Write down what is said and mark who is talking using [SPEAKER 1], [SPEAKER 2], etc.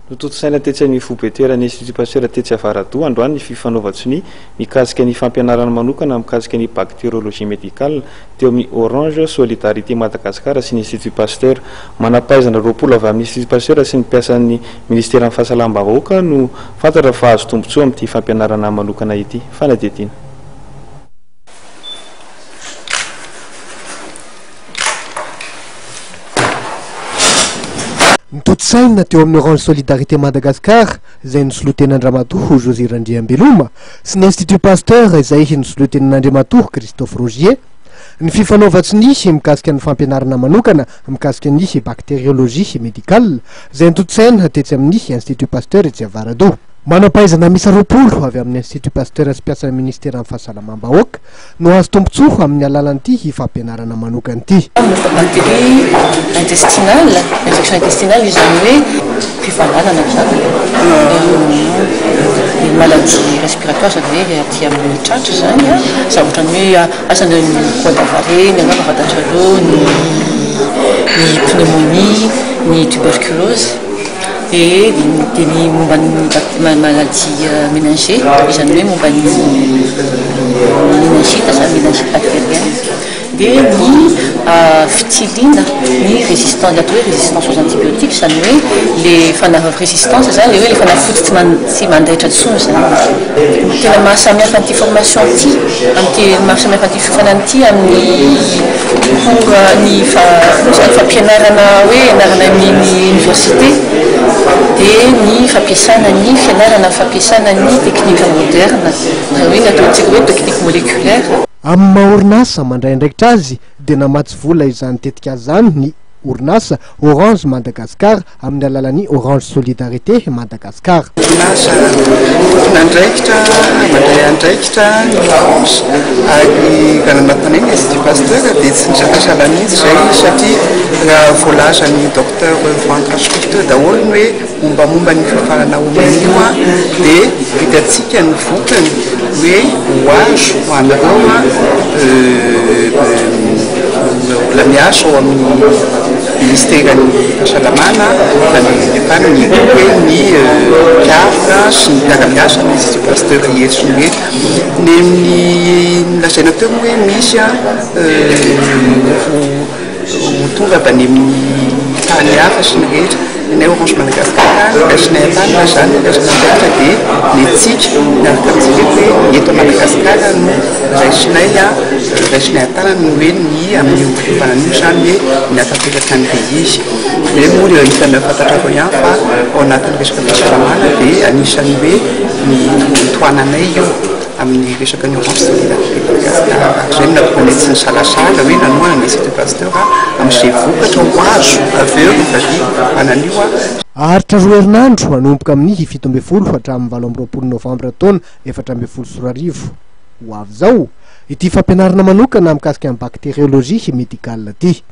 [SPEAKER 1] Nototosaina tetsy amin'ny fobeterany Institut Pasteur tetsy Avaradoa androany ny fifanaovatsiny mikasika ny fampianarana manokana mikasika ny bactériologie médicale teo amin'ny Orange Solidarité Madagascar sy ny Institut Pasteur manampaizana 20 avy amin'ny Institut Pasteur sy ny mpiasan'ny ministera amin'ny fahasalamam-bahoaka no fantatra fa azo tombontsoa amin'ity fampianarana manokana ity. Fanadidina.
[SPEAKER 2] Nitotsaina teo amin'ny Orange Solidarité Madagascar izay nosoloten'Andriamatoa José Randriambeloma sy ny Institut Pasteur izay nosoloten'Andriamatoa Christophe Rogier ny fifanaovatsiny mikasika ny fampianarana manokana mikasika ny bactériologie médicale izay nitotsaina tetsy amin'ny Institut Pasteur etsy Avaradoa. Manampaizana misy 20 avy amin'ny Institut Pasteur sy mpiasan'ny ministera amin'ny fahasalamam-bahoaka no azo tombontsoa amin'ny alalan'ity fampianarana manokana ity.
[SPEAKER 3] Bactérie intestinale, infection intestinale izany hoe fifandanana zany. Maladie respiratoire zany hoe aty amin'ny tratra zany a, ohatrany hoe asany ny voie d'Avaré, ny angamba vatantralo, ny pneumonie, ny tuberculose. Et ny momba ny maladie méningée izany hoe momba ny méningite sa méningite bactérienne dia ny fitiline ny résistance atao hoe résistance aux antibiotiques zany hoe le fanava résistance zany le hoe le fanafody tsy mandaitra tsony zany. Tena mahasamihafa an'ity formation ity amin'ity mahasamihafa an'ity fifanana ity amin'ny ny fampianarana hoe anarana amin'ny université dia ny fampiasana ny fianarana fampiasana ny teknika moderne zany hoe nataontsika hoe teknika moléculaire.
[SPEAKER 2] Amin'ny maha-orinasa mandray ndraikitra azy dia namatsy vola izany tetika zany ny orinasa Orange Madagascar amin'ny alalan'ny Orange Solidarité Madagascar.
[SPEAKER 4] Orinasa nandraikitra mandray andraikitra ny Orange ary gananatany ny Institut Pasteur dia tsy nisakasala mihitsy zay satria raha voalaza ny docteur Ventre Schritt daholo hoe mombamomba ny fifarana omenio dia vitatsika ny vokany hoe hoazo ho anareo la miasa ao amin'ny ministeran'ny fahasalamana nanefana ny hoe ny piavaka sy ny miara-miasa ny Institut Pasteur esony hoe ny amin'ny lazaina teo hoe misy ho tonga avy any amin'ny tany hafa sy ny rehetra ny Orange Madagascar rasinay an-tanina zany rasinay an-tanina dia netsika miaraka amintsika hoe eto Madagascar no raisinay raisinay an-tanana no hoe ny amin'ny fifanan'io zany hoe miatanteraka ny be izy dia moa hitana fantatrako ihany fa ao anatin'ny resaka fahasalamana dia anisany hoe ny toananay io amin'ny resaka ny Orange Solidarité Madagascar zay nakoanay tsy ny salasala hoe nanoana ny Institut Pasteur amin'izay vokatra ho azo avy eo ny anan'io
[SPEAKER 2] Aritra 2 herinandro anomboka amin'ny 17 hatramin'ny 20 novambra taona 2024 ho avy zao ity fampianarana manokana mikasika ny bactériologie médicale ity.